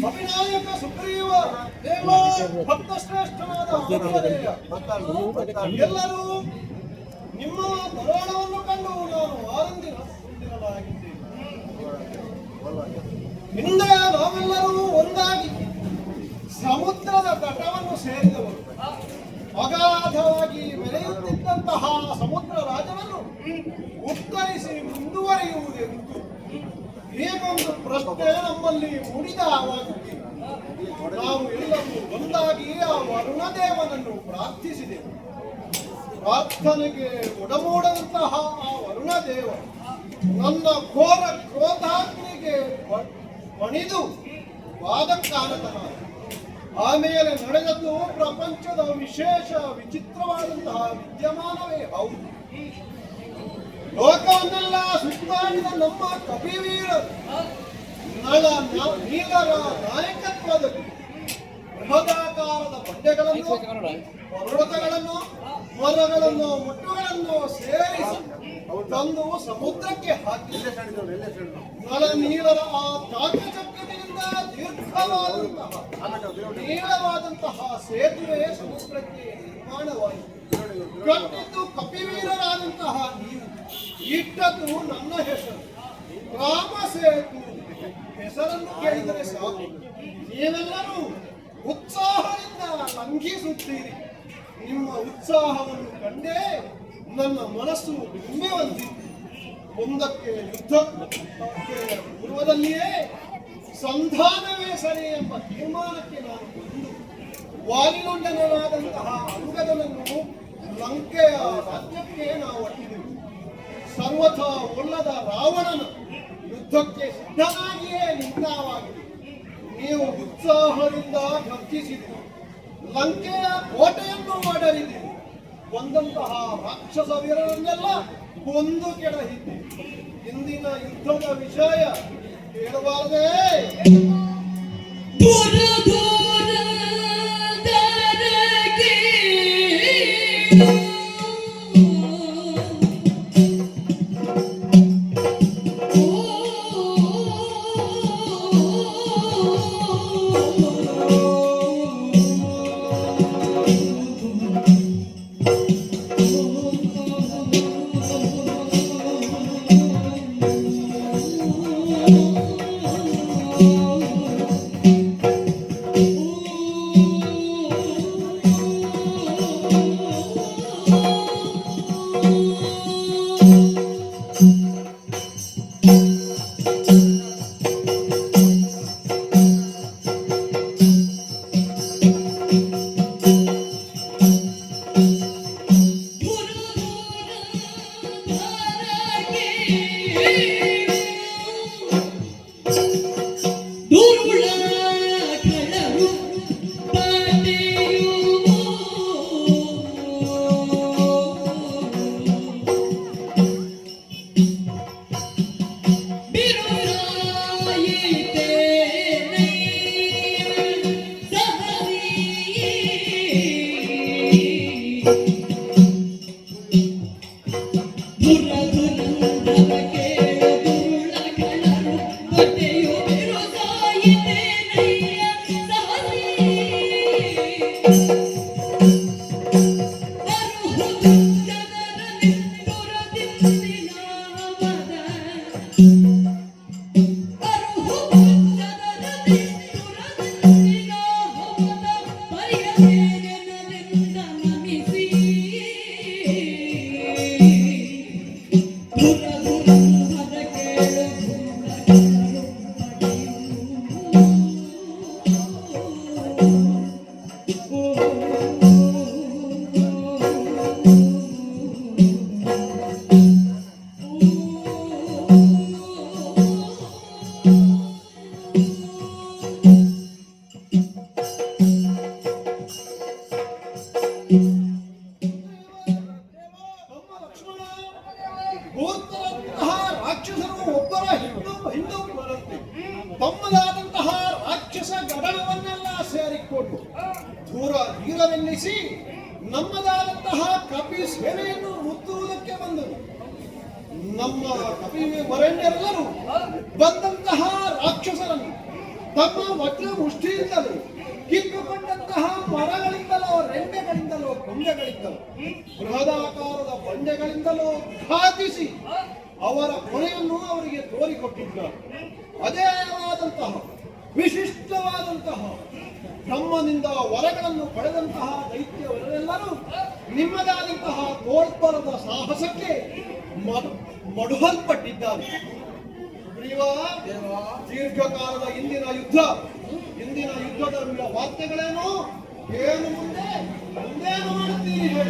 ಅಭಿನಾಯಕ ಸುಗ್ರೀವ ದೇವ ಭಕ್ತ ಶ್ರೇಷ್ಠನಾದ ಎಲ್ಲರೂ ನಿಮ್ಮ ಧಾರಾಳವನ್ನು ಕಂಡು ನಾನು ಆನಂದಿರಲಾಗಿದ್ದೇನೆ. ಹಿಂದೆ ನಾವೆಲ್ಲರೂ ಒಂದಾಗಿ ಸಮುದ್ರದ ತಟವನ್ನು ಸೇರಿದವರು. ಅಗಾಧವಾಗಿ ಬೆಳೆಯುತ್ತಿದ್ದಂತಹ ಸಮುದ್ರ ರಾಜವನ್ನು ಉತ್ತರಿಸಿ ಮುಂದುವರಿಯುವುದೆಂದು ಹೀಗೊಂದು ಪ್ರಶ್ನೆ ನಮ್ಮಲ್ಲಿ ಮೂಡಿದವಾಗಿದೆ. ನಾವು ಎಲ್ಲರೂ ಒಂದಾಗಿ ಆ ವರುಣದೇವನನ್ನು ಪ್ರಾರ್ಥಿಸಿದೆವು. ಪ್ರಾರ್ಥನೆಗೆ ಒಡಮೂಡದಂತಹ ಆ ವರುಣದೇವ ನನ್ನ ಘೋರ ಕ್ರೋಧಾಗ್ನಿಗೆ ಮಣಿದು ವಾದಕ್ಕಾರಕನಾದ. ಆಮೇಲೆ ನಡೆದದ್ದು ಪ್ರಪಂಚದ ವಿಶೇಷ ವಿಚಿತ್ರವಾದಂತಹ ವಿದ್ಯಮಾನವೇ ಹೌದು. ಲೋಕವನ್ನೆಲ್ಲ ಸುತ್ತಾಡಿದ ನಮ್ಮ ಕಪಿವೀರರು ನೀಲರ ನಾಯಕತ್ವದಲ್ಲಿ ಬೃಹದಾಕಾರದ ಬಂಡೆಗಳನ್ನು, ಪರ್ವತಗಳನ್ನು, ಮರಗಳನ್ನು, ಮುಟ್ಟುಗಳನ್ನು ಸೇರಿಸಿ ತಂದು ಸಮುದ್ರಕ್ಕೆ ಹಾಕಿ ನಳ ನೀಲರ ಆ ಚಾಕಚಕ್ಯತೆಯಿಂದ ನೀಳವಾದಂತಹ ಸೇತುವೆ ಸಮುದ್ರಕ್ಕೆ ನಿರ್ಮಾಣವಾಯಿತು. ಕಟ್ಟಿದ್ದು ಕಪಿವೀರರಾದಂತಹ ನೀವು, ಇಟ್ಟದ್ದು ನನ್ನ ಹೆಸರು ರಾಮ ಸೇತು. ಹೆಸರನ್ನು ಕೇಳಿದರೆ ಸಾಕು, ನೀವೆಲ್ಲರೂ ಉತ್ಸಾಹದಿಂದ ಲಂಘಿಸುತ್ತೀರಿ. ನಿಮ್ಮ ಉತ್ಸಾಹವನ್ನು ಕಂಡೇ ನನ್ನ ಮನಸ್ಸು ಹೆಮ್ಮೆವಂತಿದೆ. ಮುಂದಕ್ಕೆ ಯುದ್ಧಕ್ಕೆ ಪೂರ್ವದಲ್ಲಿಯೇ ಸಂಧಾನವೇ ಸರಿ ಎಂಬ ತೀರ್ಮಾನಕ್ಕೆ ನಾನು ಬಂದು ವಾಲಿನೊಂದನಾದಂತಹ ಅಂಗದನನ್ನು ಲಂಕೆಯ ರಾಜ್ಯಕ್ಕೆ ನಾವು ಅಟ್ಟಿದೆವು. ಸರ್ವಥ ಒಲ್ಲದ ರಾವಣನ ಯುದ್ಧಕ್ಕೆ ಸಿದ್ಧನಾಗಿಯೇ ನಿಂತಾವಾಗಿದೆ. ನೀವು ಉತ್ಸಾಹದಿಂದ ಗರ್ಜಿಸಿದಿರಿ, ಲಂಕೆಯ ಕೋಟೆಯನ್ನು ಮಾಡರಿದಿರಿ, ಬಂದಂತಹ ರಾಕ್ಷಸ ವೀರರನ್ನೆಲ್ಲ ಕೊಂದು ಕೆಡಹಿದ್ದೀರಿ. ಇಂದಿನ ಯುದ್ಧದ ವಿಷಯ ಹೇಳಬಾರದೆ? ಶೀಘ್ರವೆನ್ನಿಸಿ ನಮ್ಮದಾದಂತಹ ಕಪಿ ಸೇನೆಯನ್ನು ಮುತ್ತುವುದಕ್ಕೆ ಬಂದರು. ನಮ್ಮ ಕಪಿ ವರೆಣ್ಯರೆಲ್ಲರೂ ಬಂದಂತಹ ರಾಕ್ಷಸರನ್ನು ತಮ್ಮ ವಜ್ರ ಮುಷ್ಟಿಯಿಂದಲೂ ಕಿತ್ತುಕೊಂಡಂತಹ ಮರಗಳಿಂದಲೋ ರೆಂಬೆಗಳಿಂದಲೋ ಕೊಂಬೆಗಳಿಂದಲೋ ಬೃಹದಾಕಾರದ ಬಂಡೆಗಳಿಂದಲೋ ಘಾತಿಸಿ ಅವರ ಕೊನೆಯನ್ನು ಅವರಿಗೆ ತೋರಿಕೊಟ್ಟಿದ್ದಾರೆ. ಅದೇ ಆದಂತಹ ವಿಶಿಷ್ಟವಾದಂತಹ ಬ್ರಹ್ಮನಿಂದ ವರಗಳನ್ನು ಪಡೆದಂತಹ ದೈತ್ಯವರೆಲ್ಲರೂ ನಿಮ್ಮದಾದಂತಹ ತೋಳ್ಪರದ ಸಾಹಸಕ್ಕೆ ಮಡುಹಲ್ಪಟ್ಟಿದ್ದಾರೆ. ದೀರ್ಘಕಾಲದ ಇಂದಿನ ಯುದ್ಧದ ವಾರ್ತೆಗಳೇನು, ಏನು ಮುಂದೇನು ಮಾಡುತ್ತೀರಿ?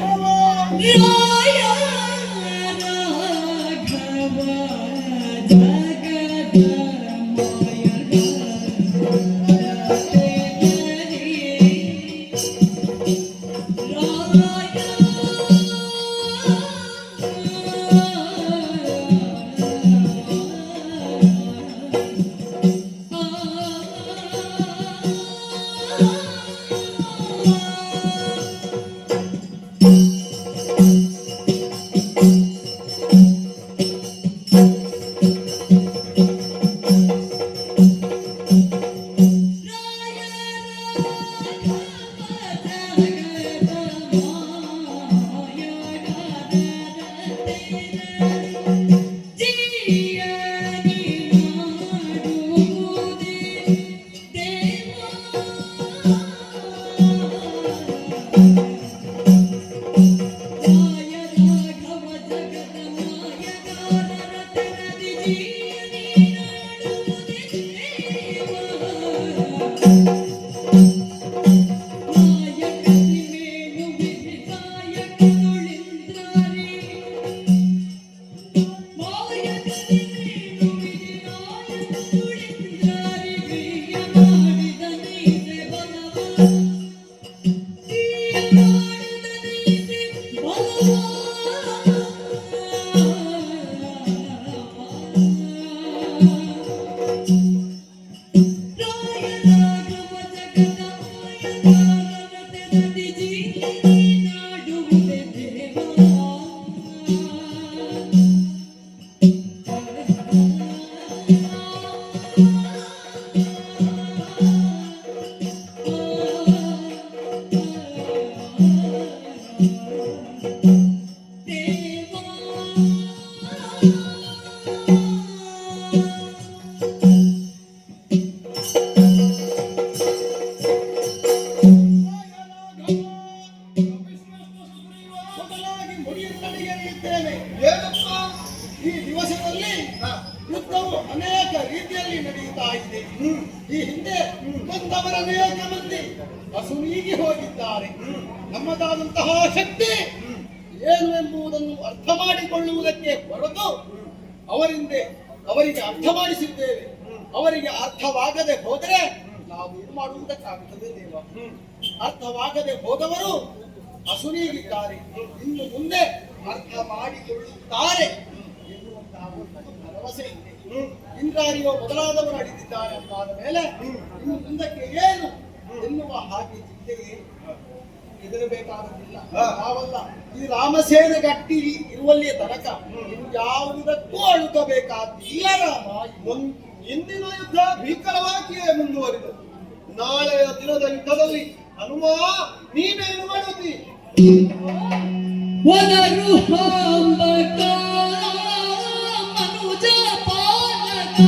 ಈ ದಿವಸದಲ್ಲಿ ಯುದ್ಧವು ಅನೇಕ ರೀತಿಯಲ್ಲಿ ನಡೆಯುತ್ತಾ ಇದೆ. ಈ ಹಿಂದೆ ಬಂದವರ ಅನೇಕ ಮಂದಿ ಅಸುನೀಗಿ ಹೋಗಿದ್ದಾರೆ. ನಮ್ಮದಾದಂತಹ ಶಕ್ತಿ ಏನು ಎಂಬುದನ್ನು ಅರ್ಥ ಮಾಡಿಕೊಳ್ಳುವುದಕ್ಕೆ ಹೊರತು ಅವರಿಗೆ ಅರ್ಥ ಮಾಡಿಸಿದ್ದೇವೆ. ಅವರಿಗೆ ಅರ್ಥವಾಗದೆ ಹೋದರೆ ನಾವು ಏನು ಮಾಡುವುದಕ್ಕಾಗುತ್ತದೆ ದೇವ? ಅರ್ಥವಾಗದೆ ಹೋದವರು ಅಸುನೀಗಿದ್ದಾರೆ. ಇನ್ನು ಮುಂದೆ ಅರ್ಥ ಮಾಡಿಕೊಳ್ಳುತ್ತಾರೆ ಎನ್ನುವಂತಹ ಒಂದು ಭರವಸೆ ಇದೆ. ಇಂದ್ರಾರಿಯೋ ಮೊದಲಾದವರು ಅಡಿದಿದ್ದಾರೆ ಅಂತಾದ ಮೇಲೆ ಇನ್ನು ಮುಂದಕ್ಕೆ ಏನು ಎನ್ನುವ ಹಾಗೆ ಚಿಂತೆಗೆ ಹೆದರಬೇಕಾಗುತ್ತಿಲ್ಲ. ನಾವಲ್ಲ, ಈ ರಾಮಸೇನೆ ಗಟ್ಟಿ ಇರುವಲ್ಲಿಯ ತನಕ ಯಾವುದಕ್ಕೂ ಅಳುಕಬೇಕಾದಿಲ್ಲ. ರಾಮ, ಇಂದಿನ ಯುದ್ಧ ಭೀಕರವಾಗಿಯೇ ಮುಂದುವರಿದು ನಾಳೆಯ ದಿನದ ಯುದ್ಧದಲ್ಲಿ ಹನುಮ ನೀನೇನು ಮಾಡುತ್ತಿ? ಮನುಜ ಪಾಲಕ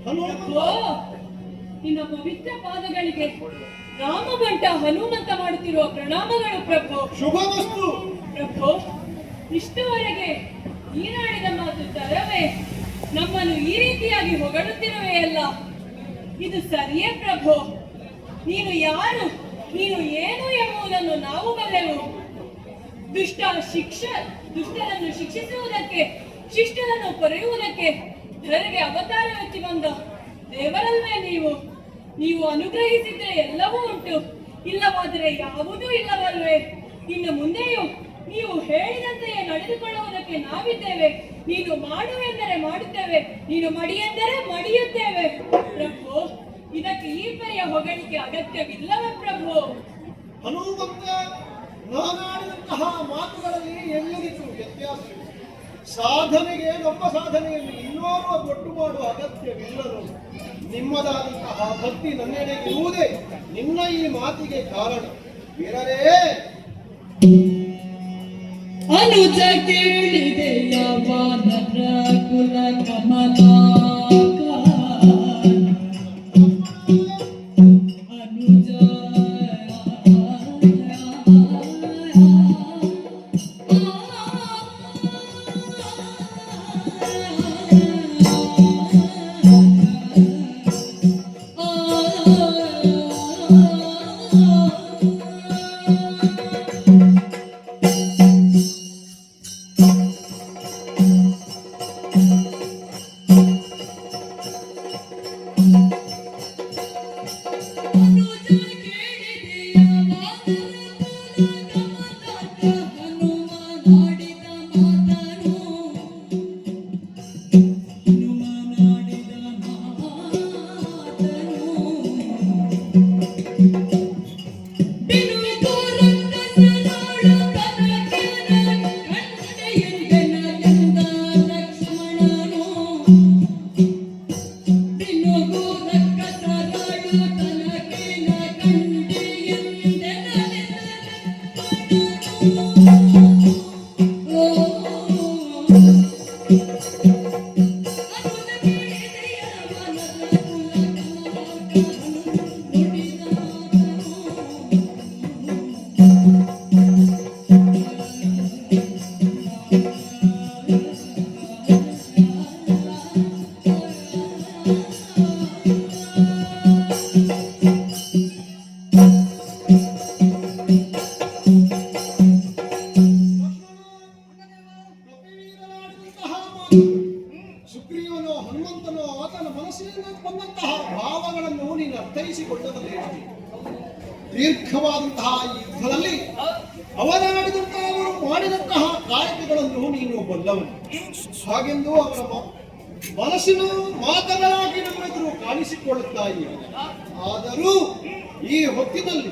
ಪ್ರಭೋ, ನಿನ್ನ ಪವಿತ್ರ ಪಾದಗಳಿಗೆ ರಾಮಭಂಟ ಹನುಮಂತ ಮಾಡುತ್ತಿರುವ ಪ್ರಣಾಮಗಳು ಪ್ರಭು. ಶುಭಮಸ್ತು. ಪ್ರಭು, ಇಷ್ಟುವರೆಗೆ ನೀನಾಡಿದ ಮಾತು ತರವೇ ನಮ್ಮನ್ನು ಈ ರೀತಿಯಾಗಿ ಹೊಗಳುತ್ತಿರುವೆಯಲ್ಲ, ಇದು ಸರಿಯೇ ಪ್ರಭು? ನೀನು ಯಾರು, ನೀನು ಏನು ಎಂಬುದನ್ನು ನಾವು ಬಲ್ಲೆವು. ದುಷ್ಟರನ್ನು ಶಿಕ್ಷಿಸುವುದಕ್ಕೆ, ಶಿಷ್ಟರನ್ನು ಕೊರೆಯುವುದಕ್ಕೆ ಧರೆಗೆ ಅವತಾರವೆತ್ತಿ ಬಂದ ದೇವರಲ್ವೇ ನೀವು? ನೀವು ಅನುಗ್ರಹಿಸಿದ್ರೆ ಎಲ್ಲವೂ ಉಂಟು, ಇಲ್ಲವಾದರೆ ಯಾವುದೂ ಇಲ್ಲವಲ್ವೇ? ಇನ್ನು ಮುಂದೆಯೂ ನೀವು ಹೇಳಿದಂತೆಯೇ ನಡೆದುಕೊಳ್ಳುವುದಕ್ಕೆ ನಾವಿದ್ದೇವೆ. ನೀನು ಮಾಡುವೆಂದರೆ ಮಾಡುತ್ತೇವೆ, ನೀನು ಮಡಿ ಎಂದರೆ ಮಡಿಯುತ್ತೇವೆ. ಪ್ರಭು, ಇದಕ್ಕೆ ಈ ಪರಿಯ ಹೊಗಳಿಕೆ ಅಗತ್ಯವಿಲ್ಲವೇ ಪ್ರಭು? ಹನುಮಂತ ನಾನಾಡಿದಂತಹ ಮಾತುಗಳಲ್ಲಿ ಎಲ್ಲರಿಗೂ ವ್ಯತ್ಯಾಸ. ಸಾಧನೆಗೆ ನಮ್ಮ ಸಾಧನೆಯಲ್ಲಿ ಇನ್ನೋರ್ವ ಗೊಟ್ಟು ಮಾಡುವ ಅಗತ್ಯವಿಲ್ಲದು. ನಿಮ್ಮದಾದಂತಹ ಭಕ್ತಿ ನನ್ನೆಡೆಗೆ ಇರುವುದೇ ನಿನ್ನ ಈ ಮಾತಿಗೆ ಕಾರಣ. ವೀರರೇ, ಅನುಜ ಕೇಳಿದೆಯ ವಾನರ ಕುಲ ಕಮಲಾಕ ಅನುಜ ಸುಗ್ರೀವನೋ ಹನುಮಂತನೋ ಆತನ ಮನಸ್ಸಿನಿಂದ ಬಂದಂತಹ ಭಾವಗಳನ್ನು ನೀನು ಅರ್ಥೈಸಿಕೊಳ್ಳಬಲ್ಲೆ. ದೀರ್ಘವಾದಂತಹ ಈ ಯುದ್ಧದಲ್ಲಿ ಅವರಾಡಿದಂತಹ ಅವರು ಮಾಡಿದಂತಹ ಕಾಯಕಗಳನ್ನು ನೀನು ಬಲ್ಲವನು. ಹಾಗೆಂದು ಅವರ ಮನಸ್ಸಿನ ಮಾತುಗಳಾಗಿ ನಮ್ಮ ಎದುರು ಕಾಣಿಸಿಕೊಳ್ಳುತ್ತಾ ಇವೆ. ಆದರೂ ಈ ಹೊತ್ತಿನಲ್ಲಿ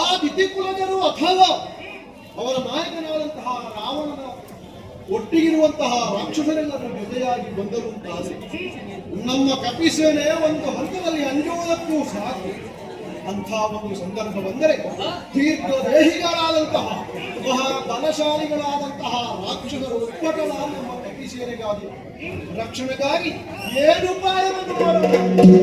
ಆ ದಿತಿಕುಲಜರು ಅಥವಾ ಅವರ ನಾಯಕನಾದಂತಹ ರಾವಣನ ಒಟ್ಟಿಗಿರುವಂತಹ ರಾಕ್ಷಸರೆಲ್ಲರೂ ಜೊತೆಯಾಗಿ ಬಂದರು ಅಂತಾದರೆ ನಮ್ಮ ಕಪಿಸೇನೆ ಒಂದು ಹಂತದಲ್ಲಿ ಅಂಜುವುದಕ್ಕೂ ಸಾಕು. ಅಂಥ ಒಂದು ಸಂದರ್ಭ ಬಂದರೆ ದೀರ್ಘದೇಹಿಗಳಾದಂತಹ ಮಹಾ ಬಲಶಾಲಿಗಳಾದಂತಹ ರಾಕ್ಷಸರು ಉತ್ಪಟವಾದ ನಮ್ಮ ಕಪಿಸೇನೆಗಾಗಿ ರಕ್ಷಣೆಗಾಗಿ ಏನು ಉಪಾಯವನ್ನು ಮಾಡಬಹುದು?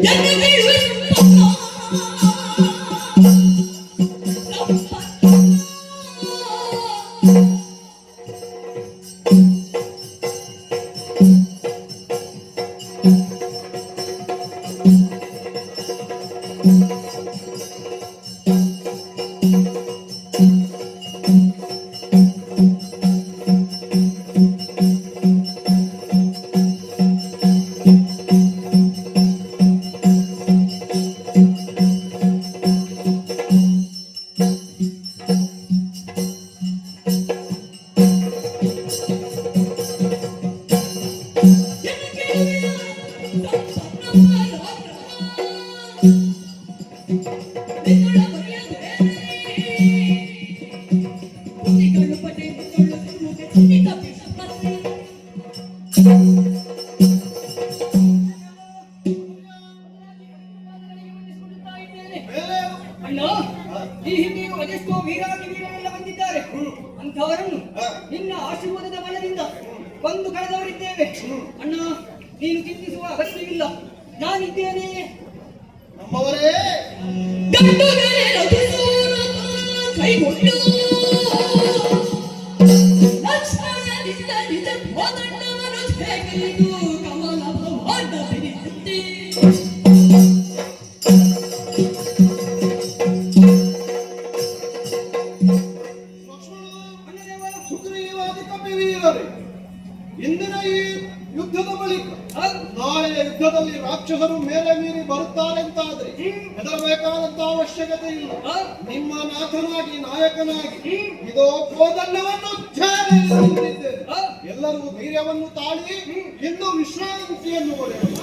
ಬಂದು ಕಳೆದವರಿದ್ದೇವೆ. ಅಣ್ಣ, ನೀನು ಚಿಂತಿಸುವ ಅಗತ್ಯವಿಲ್ಲ, ನಾನಿದ್ದೇನೆ. ನಮ್ಮವರೇ ಗಂಡುಗರೆ ರಚಿಸೋಣ ಕೈಗೊಂಡು ಲಕ್ಷ್ಮಣನಿಂದ ನಿಜ ಕೋದಂಡವನ್ನು ತೆಗೆದು ಕಮಲ ಭವಾನ ಬಿರಿಯುತ್ತೆ. ಸುಗ್ರೀವಾದಿ ಕಪಿವೀರರೇ, ಇಂದಿನ ಈ ಯುದ್ಧದ ಬಳಿಕ ನಾಳೆಯ ಯುದ್ಧದಲ್ಲಿ ರಾಕ್ಷಸರು ಮೇಲೆ ಮೀರಿ ಬರುತ್ತಾರೆ ಅಂತಾದ್ರೆ ಹೆದರಬೇಕಾದಂತ ಅವಶ್ಯಕತೆ ಇಲ್ಲ. ನಿಮ್ಮ ನಾಥನಾಗಿ ನಾಯಕನಾಗಿ ಇದೋ ಕೋದಲ್ಲವನ್ನು ಧ್ಯಾನಿಸಿದ್ದೇನೆ. ಎಲ್ಲರೂ ಧೈರ್ಯವನ್ನು ತಾಳಿ ಇನ್ನು ವಿಶ್ರಾಂತಿಯನ್ನು ಪಡೆಯಬೇಕು.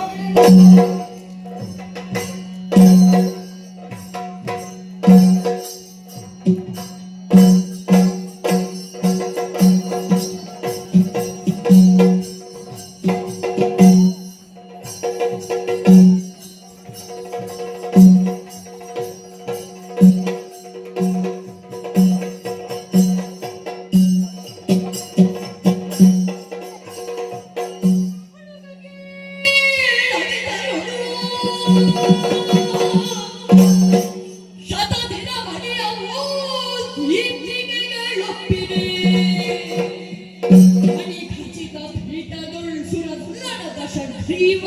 ಶತದಿನ ಮನೆಯವು ದೀಪಿಗೆಗಳೊಪ್ಪಿದೆ. ಮಣಿ ಖಚಿತ ಪೀಠದೊಳ್ ಸುರಸುರನದ ಷಡ್ಗ್ರೀವ.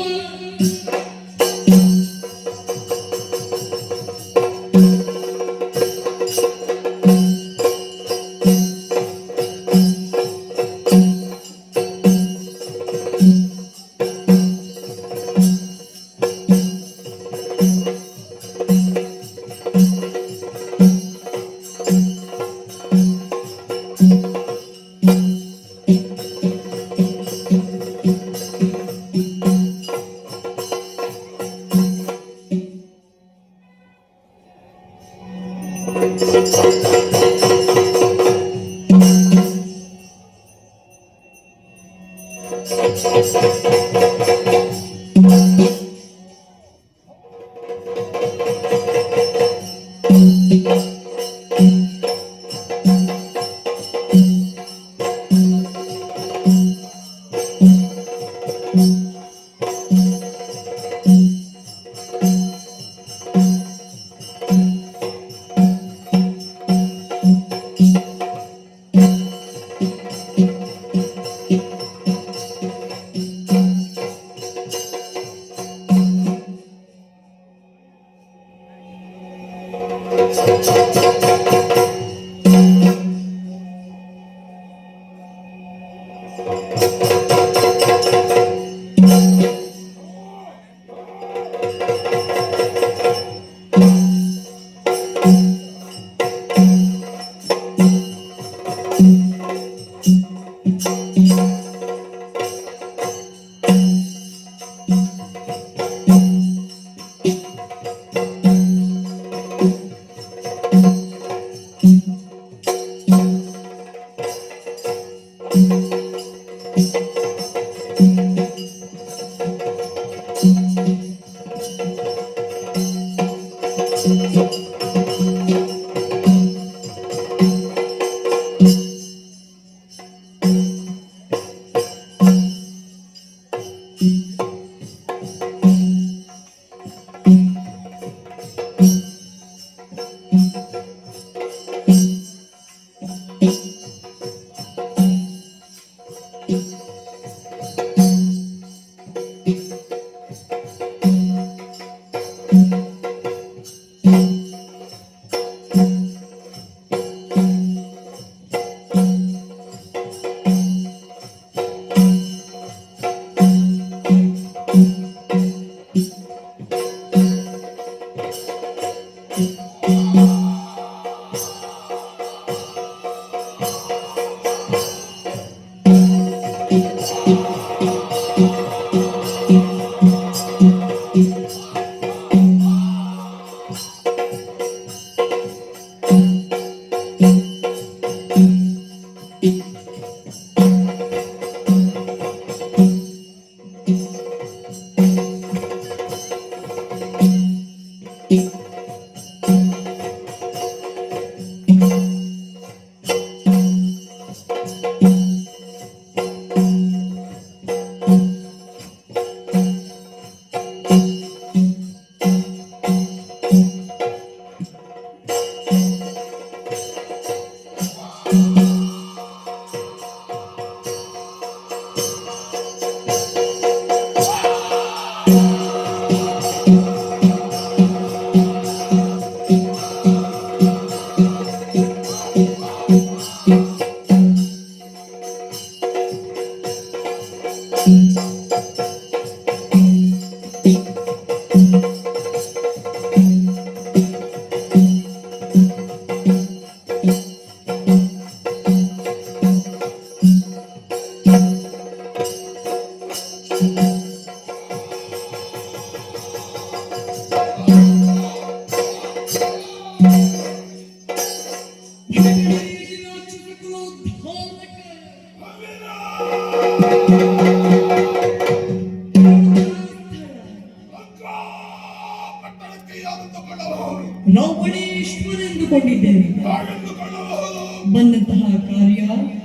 ಪಟ್ಟಣಕ್ಕೆ ಯಾರೆಂದುಕೊಳ್ಳಬಹುದು? ರಾವಣೇಶ್ವರ ಎಂದುಕೊಂಡಿದ್ದೇವೆ. ಯಾರೆಂದುಕೊಳ್ಳಬಹುದು? ಬಂದಂತಹ ಕಾರ್ಯ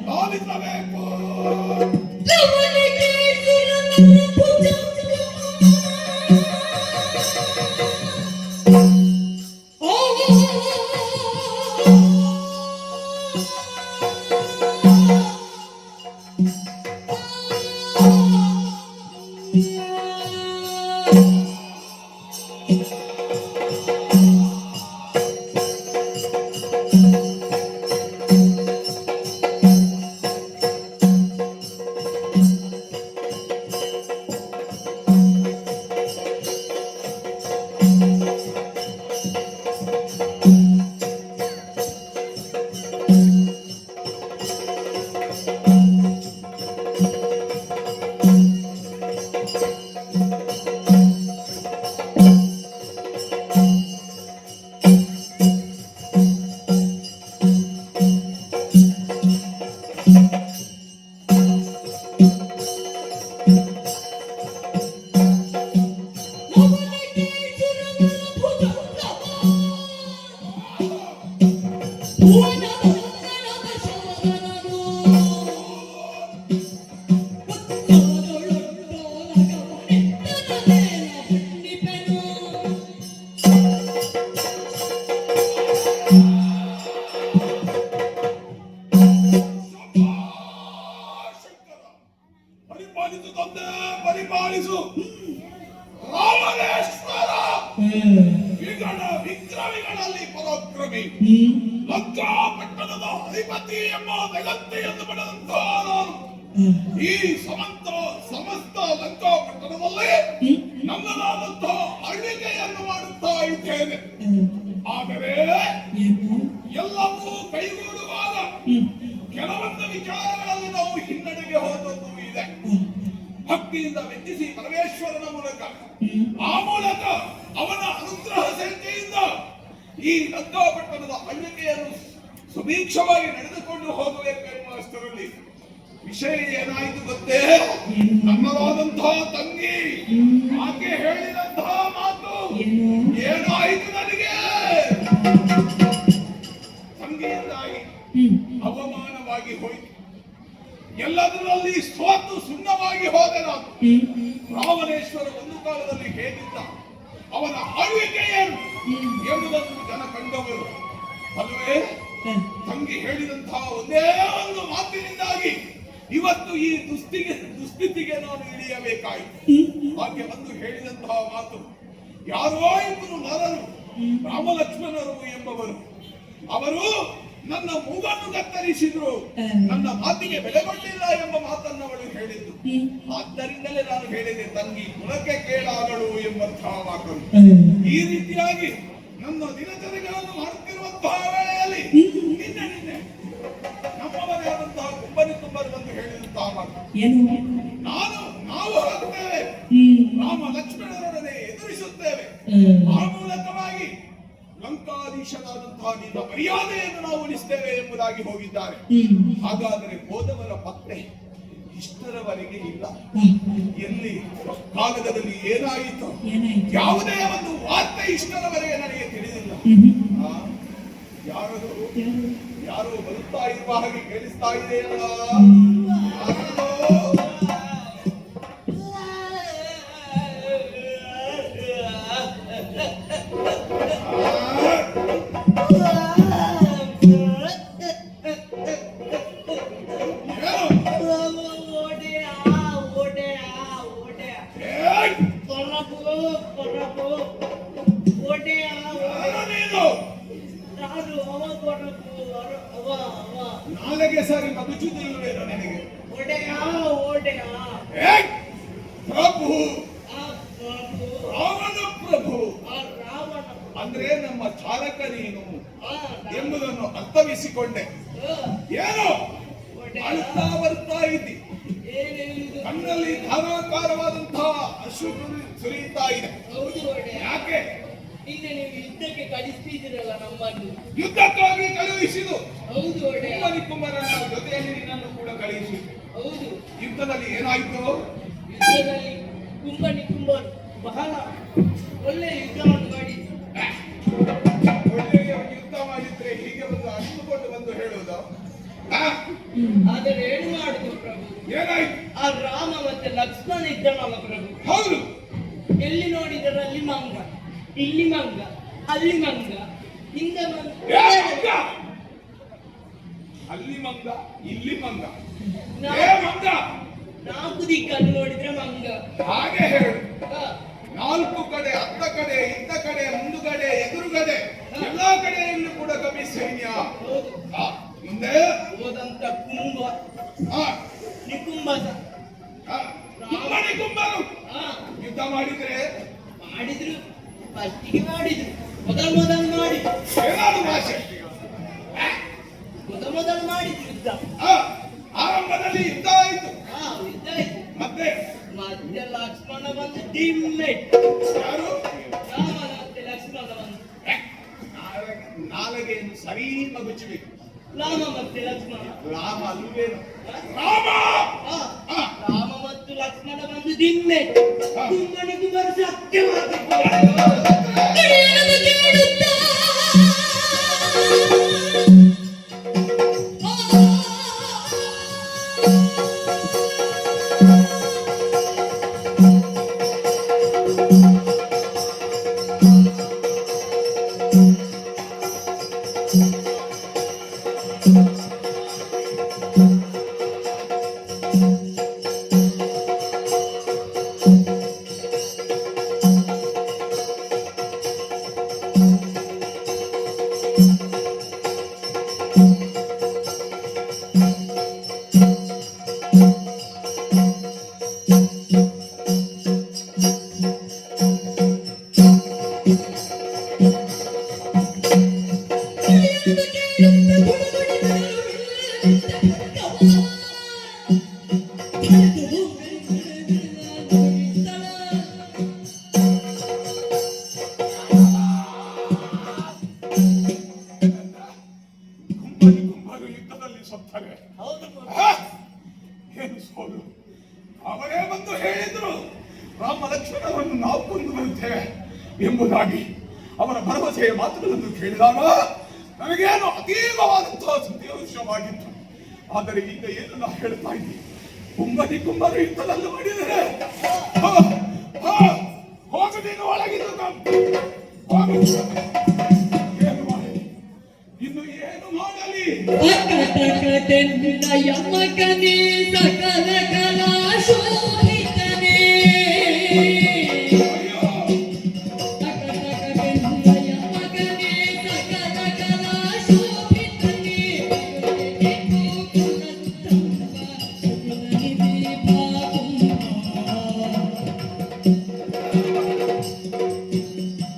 ಸಾಧಿಸಬೇಕು. ಪರಿಪಾಲಿಸು ತಂದೆ, ಪರಿಪಾಲಿಸು. ರಾವಣೇಶ್ವರ ವಿಗಣ ವಿಕ್ರಮಿಗಳಲ್ಲಿ ಪರಾಕ್ರಮಿ, ಲಂಕಾ ಪಟ್ಟಣದ ಅಧಿಪತಿ ಎಂಬ ಜಗತ್ತೆಯನ್ನು ಪಡೆದಂತ ನಾನು ಈ ಸಮಸ್ತ ಲಂಕಾ ಪಟ್ಟಣದಲ್ಲಿ ನನ್ನದಾದಂತಹ ಆಳ್ವಿಕೆಯನ್ನು ಮಾಡುತ್ತಾ ಇದ್ದೇನೆ. ಆದರೆ ಎಲ್ಲವೂ ಕೈಗೂಡುವಾಗ ಕೆಲವೊಂದು ವಿಚಾರಗಳಲ್ಲಿ ನಾವು ಹಿನ್ನಡೆಗೆ ಹೋದದ್ದು ಇದೆ. ಭಕ್ತಿಯಿಂದ ಮೆಚ್ಚಿಸಿ ಪರಮೇಶ್ವರನ ಮೂಲಕ, ಆ ಮೂಲಕ ಅವನ ಅನುಗ್ರಹ ಸಂಖ್ಯೆಯಿಂದ ಈ ಲಂಕಾಪಟ್ಟಣದ ಆಳ್ವಿಕೆಯನ್ನು ಸುಭೀಕ್ಷವಾಗಿ ನಡೆದುಕೊಂಡು ಹೋಗಬೇಕು ಎನ್ನುವಷ್ಟರಲ್ಲಿ ವಿಷಯ ಏನಾಯಿತು ಗೊತ್ತೇ? ನಮ್ಮದಾದಂತಹ ತಂಗಿ ಆಕೆ ಹೇಳಿದಂತಹ ಮಾತು ಏನಾಯಿತು ನನಗೆ? ತಂಗಿಯಿಂದಾಗಿ ಅವಮಾನವಾಗಿ ಹೋಯಿತು. ಎಲ್ಲದರಲ್ಲಿ ಸೋತು ಸುಣ್ಣವಾಗಿ ಹೋದೆ ನಾನು. ರಾವಣೇಶ್ವರ ಒಂದು ಕಾಲದಲ್ಲಿ ಹೇಳಿದ್ದ ಅವನ ಆಳ್ವಿಕೆ ಏನು ಎಂಬುದನ್ನು ಜನ ಕಂಡವರು ಅಲ್ಲವೇ? ತಂಗಿ ಹೇಳಿದಂತಹ ಒಂದೇ ಒಂದು ಮಾತಿನಿಂದಾಗಿ ಇವತ್ತು ಈ ದುಸ್ಥಿತಿಗೆ ನಾನು ಇಳಿಯಬೇಕಾಯಿತು. ಹಾಗೆ ಒಂದು ಹೇಳಿದಂತಹ ಮಾತು, ಯಾರೋ ಇಬ್ಬರು ನರರು ರಾಮಲಕ್ಷ್ಮಣರು ಎಂಬವರು, ಅವರು ನನ್ನ ಮೂಗನ್ನು ಕತ್ತರಿಸಿದ್ರು, ನನ್ನ ಮಾತಿಗೆ ಬೆಲೆ ಕೊಟ್ಟಿಲ್ಲ ಎಂಬ ಮಾತನ್ನು ಅವಳು ಹೇಳಿದ್ದು. ಆದ್ದರಿಂದಲೇ ನಾನು ಹೇಳಿದೆ, ತಂಗಿ ಕುಲಕ್ಕೆ ಕೇಳಾಗಳು ಎಂಬಂತಹ ಮಾತನ್ನು. ಈ ರೀತಿಯಾಗಿ ನನ್ನ ದಿನಚರಿಗಳನ್ನು ಮಾಡುತ್ತಿರುವಂತಹ ವೇಳೆಯಲ್ಲಿ ನಿನ್ನೆ ನಮ್ಮವರೇ ಆದಂತಹ ಕುಂಬನಿ ತುಂಬರು ಬಂದು ಹೇಳಿದಂತಹ ಮಾತು, ನಾವು ಹೋಗ್ತೇವೆ, ರಾಮ ಲಕ್ಷ್ಮಣರೊಡನೆ ಎದುರಿಸುತ್ತೇವೆ, ಆ ಮೂಲಕವಾಗಿ ಲಂಕಾಧೀಶನಾದಂತಹ ನಿನ್ನ ಮರ್ಯಾದೆಯನ್ನು ನಾವು ಉಳಿಸ್ತೇವೆ ಎಂಬುದಾಗಿ ಹೋಗಿದ್ದಾರೆ. ಹಾಗಾದರೆ ಹೋದವರ ಪತ್ತೆ ಇಷ್ಟರವರೆಗೆ ಇಲ್ಲ. ಎಲ್ಲಿ ಕಾಗದದಲ್ಲಿ ಏನಾಯಿತು, ಯಾವುದೇ ಒಂದು ವಾರ್ತೆ ಇಷ್ಟರವರೆಗೆ ನನಗೆ ತಿಳಿದಿಲ್ಲ. ಯಾರೋ ಬರುತ್ತಾ ಇರುವ ಹಾಗೆ ಕೇಳಿಸ್ತಾ ಇದೆಯಲ್ಲ? ನಾಳೆಗೆ ಸಾರಿ ಮಗುಚುವುದಿಲ್ಲವೇನೋ ನಿನಗೆ? ಪ್ರಭು ಆ ಪ್ರಭು, ರಾವಣ ಪ್ರಭು ಆ ರಾವಣ, ಅಂದ್ರೆ ನಮ್ಮ ಚಾಲಕ ನೀನು ಆ ಎಂಬುದನ್ನು ಅರ್ಥವಿಸಿಕೊಂಡೆ. ಏನು ಅಳ್ತಾ ಬರ್ತಾ ಇದ್ದಿ, ಏನೇನು ಕಣ್ಣಲ್ಲಿ ಧಾರಾಕಾರವಾದಂತಹ ಅಶ್ರು ಸುರಿಯುತ್ತಾ ಇದೆ. ಹೌದು ಒಡೆಯ. ಯಾಕೆ? ನಿನ್ನೆ ನೀವು ಯುದ್ಧಕ್ಕೆ ಕಳಿಸ್ತಿದ್ದೀರಲ್ಲ ನಮ್ಮನ್ನು. ಯುದ್ಧಕ್ಕಾಗಿ ಕಳುಹಿಸಿದು. ಹೌದು ಒಡೆಯ. ಕುಂಬನಿ ಕುಂಬರನ ಜೊತೆಯಲ್ಲಿ ನಿನ್ನನ್ನು ಕೂಡ ಕಳುಹಿಸಿ. ಹೌದು. ಯುದ್ಧದಲ್ಲಿ ಏನಾಯಿತು? ಯುದ್ಧದಲ್ಲಿ ಕುಂಬನಿ ಕುಂಬರು ಬಹಳ ಒಳ್ಳೆಯ ಯುದ್ಧವನ್ನು ಮಾಡಿದ್ರು. ಒಳ್ಳೆಯ ಯುದ್ಧ ಮಾಡಿದ್ರೆ ಹೀಗೆ ಒಂದು ಅರ್ಥಕೊಂಡು ಬಂದು ಹೇಳುವುದು. ಆದರೆ ಏನು ಮಾಡುದು ಪ್ರಭು? ಏನಾಯ್ತು? ಆ ರಾಮ ಮತ್ತೆ ಲಕ್ಷ್ಮಣ ಇದ್ದನಲ್ಲ ಪ್ರಭು, ಹೌದು. ಎಲ್ಲಿ ನೋಡಿದರೆ ಅಲ್ಲಿ ಮಂಗ, ಇಲ್ಲಿ ಮಂಗ, ಅಲ್ಲಿ ಮಂಗ, ಹಿಂದೆ ಮಂಗ, ಏ ಮಂಗ! ಅಲ್ಲಿ ಮಂಗ, ಇಲ್ಲಿ ಮಂಗ, ಏ ಮಂಗ! ನಾಲ್ಕು ದಿಕ್ಕನ್ನು ನೋಡಿದ್ರೆ ಮಂಗ. ಹಾಗೆ ಹೇಳು. ಆ, ನಾಲ್ಕು ಕಡೆ, ಅತ್ತ ಕಡೆ, ಇತ್ತ ಕಡೆ, ಮುಂದುಗಡೆ, ಎದುರುಗಡೆ, ಎಲ್ಲಾ ಕಡೆಯಲ್ಲೂ ಕೂಡ ಕವಿ ಸೈನ್ಯ. ಹೌದು. ಮುಂದೆ ಹೋದಂತ ಕುಂಭ ಆ, ನಿಕುಂಭದ ಕುಂಬನಿ ಕುಂಬರು ಆ, ಯುದ್ಧ ಮಾಡಿದ್ರೆ ಮಾಡಿದ್ರು, ಫಸ್ಟಿಗೆ ಮಾಡಿದ್ರು, ಮೊದಲು ಮಾಡಿದ್ರು, ಏನಾದ್ರು ಭಾಷೆ. ಮೊದಲು ಮಾಡಿದ್ರು ಯುದ್ಧ. ಆ, ಆರಂಭದಲ್ಲಿ ಯುದ್ಧ ಆಯಿತು. ಯುದ್ಧ ಆಯ್ತು. ಮತ್ತೆ ಮತ್ತೆ ಲಕ್ಷ್ಮಣ ಬಂದು ಡಿಮ್ಮೆಟ್, ಯಾರು? ರಾಮನ ಮತ್ತೆ ಲಕ್ಷ್ಮಣ ಬಂದು ನಾಲಗೆಯನ್ನು ಸರಿ ಮಗುಚಬೇಕು. ರಾಮ ಮತ್ತೆ ಲಕ್ಷ್ಮಣ, ರಾಮ ಅಲ್ವೇನು? ರಾಮ! ಆ, ಆ, ರಾಮ ಮತ್ತು ಲಕ್ಷ್ಮಣ ಬಂದು ಡಿಮ್ಮೆಟ್. ಕುಂಬನಿಗೂ ಬರೆಸಿ ಅತ್ಯವಾಗಿ ಕಡೆಯದು ಕೇಳುತ್ತಾ ಕುಂಬನಿ ಕುಂಬರು ಯುದ್ಧದಲ್ಲಿ ಸತ್ತಾರೆ. ಹೌದು. ಆ, ಏನು ಸೋಲು! ಅವರೇ ಬಂದು ಹೇಳಿದ್ರು ರಾಮ ಲಕ್ಷ್ಮಣರನ್ನು ನಾವು ಕೊಂದು ಬರುತ್ತೇವೆ ಎಂಬುದಾಗಿ. ಅವರ ಭರವಸೆಯ ಮಾತುಗಳನ್ನು ಕೇಳಿದಾಗ ನನಗೇನು ಅತೀವವಾದಂತಹ ಸಂತೋಷವಾಗಿತ್ತು. ಆದರೆ ಈಗ ಏನು ನಾ ಹೇಳ್ತಾ ಇದ್ದೀನಿ, ಕುಂಬನಿ ಕುಂಬರು ಯುದ್ಧದಲ್ಲಿ ಮಾಡಿದರೆ ಹೋಗದೇನು ಒಳಗಿದ್ದು ಹೋಗು. ಏನು ಮಾಡಿ ಇನ್ನು ಏನು ಮಾಡಲಿ? ಅಕಟಕಟೆಂದ ಯಮಕನೇ ಸಕಲ ಕಲಾ ಶೋಭಿತನೇ. ಅಯ್ಯೋ! ಅಕಟಕಟೆಂದ ಯಮಕನೇ ಸಕಲ ಕಲಾ ಶೋಭಿತನೇ.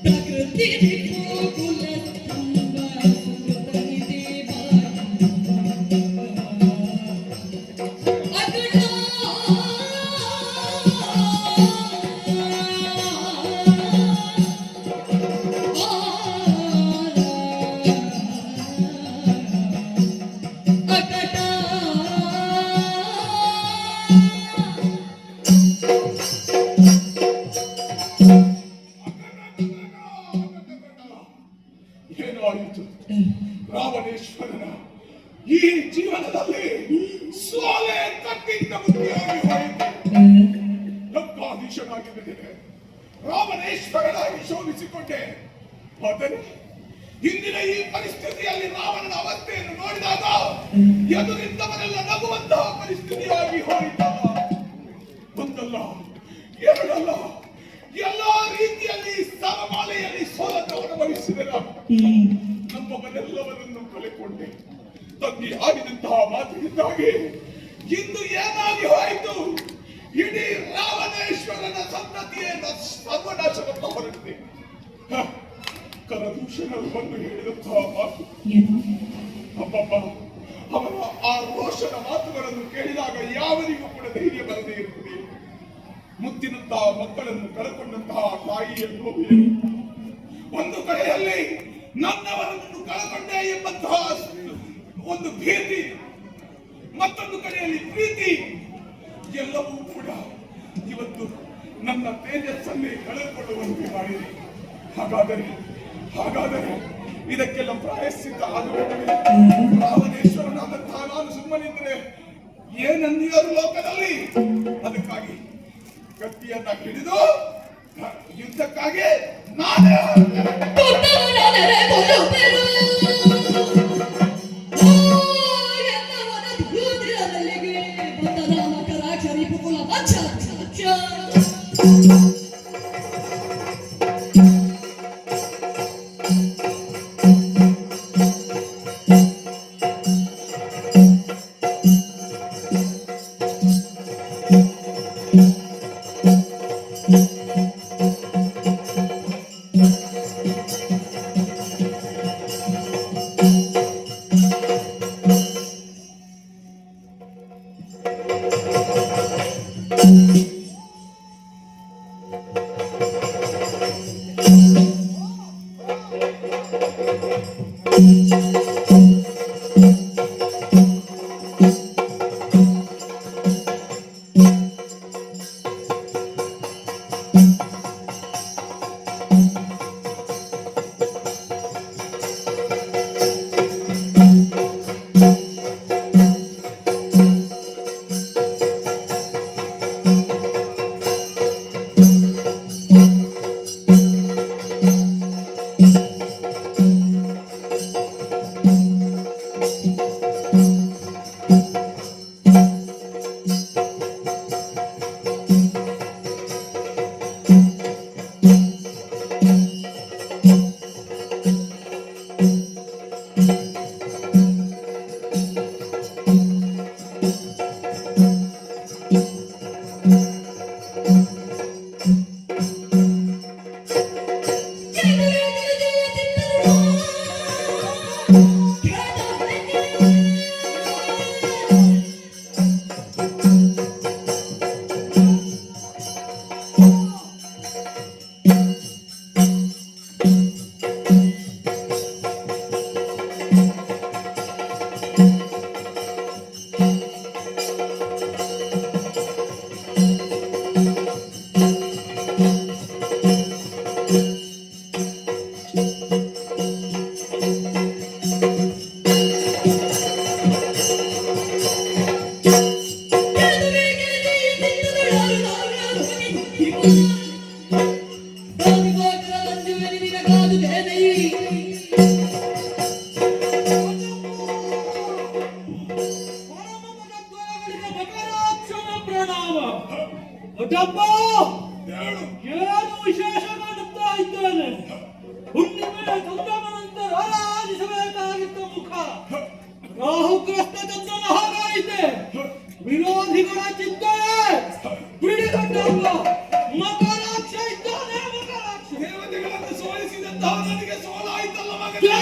ಪ್ರಕೃತಿ ಏನು ಆಯಿತು? ರಾವಣೇಶ್ವರನ ಈ ಜೀವನದಲ್ಲಿ ಸೋಲೆ ಕಟ್ಟಿದ್ದ ಬುದ್ಧಿಯಾಗಿ ಹೋಯಿತು. ಲಂಕಾಧೀಶನಾಗಿ ಬಿದ್ದಿದೆ, ರಾವಣೇಶ್ವರನಾಗಿ ಶೋಭಿಸಿಕೊಂಡೆ. ಆದರೆ ಇಂದಿನ ಈ ಪರಿಸ್ಥಿತಿಯಲ್ಲಿ ರಾವಣನ ಅವಸ್ಥೆಯನ್ನು ನೋಡಿದಾಗ ಎದುರಿದ್ದವರೆಲ್ಲ ನಗುವಂತಹ ಪರಿಸ್ಥಿತಿಯಾಗಿ ಹೋಯಿತ. ಒಂದಲ್ಲ ಎರಡಲ್ಲ, ಎಲ್ಲಾ ರೀತಿಯಲ್ಲಿ ಸರಮಾಲೆಯಲ್ಲಿ ಸೋಲನ್ನು ಅನುಭವಿಸಿದರ ನಮ್ಮವನ್ನೆಲ್ಲವರನ್ನು ಕಳೆಕೊಂಡೆ. ತಂಗಿ ಆಡಿದಂತಹ ಮಾತಿನಿಂದಾಗಿ ಇಂದು ಏನಾಗಿ ಹೋಯಿತು? ಇಡೀ ರಾವಣೇಶ್ವರನ ಸಂತತಿಯೇ ಸರ್ವನಾಶವನ್ನು ಹೊರಟಿದೆ. ಕರದೂಷಣರು ಬಂದು ಹೇಳಿದಂತಹ ಮಾತು ಏನು? ಅಬ್ಬಬ್ಬ, ಅವರ ಆ ರೋಷನ ಮಾತುಗಳನ್ನು ಕೇಳಿದಾಗ ಯಾವನಿಗೂ ಕೂಡ ಧೈರ್ಯ ಬರದೇ ಇರುತ್ತದೆ. ಮುತ್ತಿನಂತಹ ಮಕ್ಕಳನ್ನು ಕಳಕೊಂಡಂತಹ ತಾಯಿಯ ನೋವು ಏನು? ಒಂದು ಕಡೆಯಲ್ಲಿ ನನ್ನವರನ್ನು ಕಳಕೊಂಡೆ ಎಂಬಂತಹ ಒಂದು ಭೀತಿ, ಮತ್ತೊಂದು ಕಡೆಯಲ್ಲಿ ಪ್ರೀತಿ, ಎಲ್ಲವೂ ಕೂಡ ಇವತ್ತು ನನ್ನ ತೇಜಸ್ಸನ್ನೇ ಕಳೆದುಕೊಳ್ಳುವಂತೆ ಮಾಡಿದೆ. ಹಾಗಾದರೆ ಇದಕ್ಕೆಲ್ಲ ಪ್ರಾಯಶ್ಚಿತ್ತ ಆಗಬೇಕೇ? ರಾವಣೇಶ್ವರನಾದಂತಹ ನಾನು ಸುಮ್ಮನಿದ್ರೆ ಏನಂದಿಯರು ಲೋಕದಲ್ಲಿ? ಅದಕ್ಕಾಗಿ ಕತ್ತಿಯನ್ನ ಹಿಡಿದು ಯುದ್ಧಕ್ಕಾಗಿ ನಾನೇ ಕೊಟ್ಟವನಾದರೆ ಕೊಡುವೆನು. ಓ ಎನ್ನವನ ಧೂಳಿರದಲ್ಲಿಗೆ ಬಂದ ನಾಮಕರಾಕ್ಷರಿ ಪುಕುಲ ಅಚ್ಚ ಅಚ್ಚ ಪ್ರಣಾಮ. ಒಟ್ಟಪ್ಪ, ಏನು ವಿಶೇಷ ಕಾಣುತ್ತಾ ಇದ್ದಾನೆ? ಹುಣ್ಣಿಮೆ ಚಂದ್ರಮನಂತರ ಆರಾಧಿಸಬೇಕಾಗಿದ್ದ ಮುಖ ರಾಹುಗ್ರಸ್ತ ಚಂದ್ರನ ಹಾಗಾಯಿತೆ. ವಿರೋಧಿಗಳ ಚಿತ್ತನೆ ಬಿಡಿದೊಡ್ಡಪ್ಪ. ಮಕರಾಕ್ಷ ಇದ್ದಾನೆ, ಮಕರಾಕ್ಷ. ದೇವತೆಗಳನ್ನು ಸೋಲಿಸಿದಂತಹ ನನಗೆ ಸೋಲಾಯಿತಲ್ಲ ಮಗನೇ.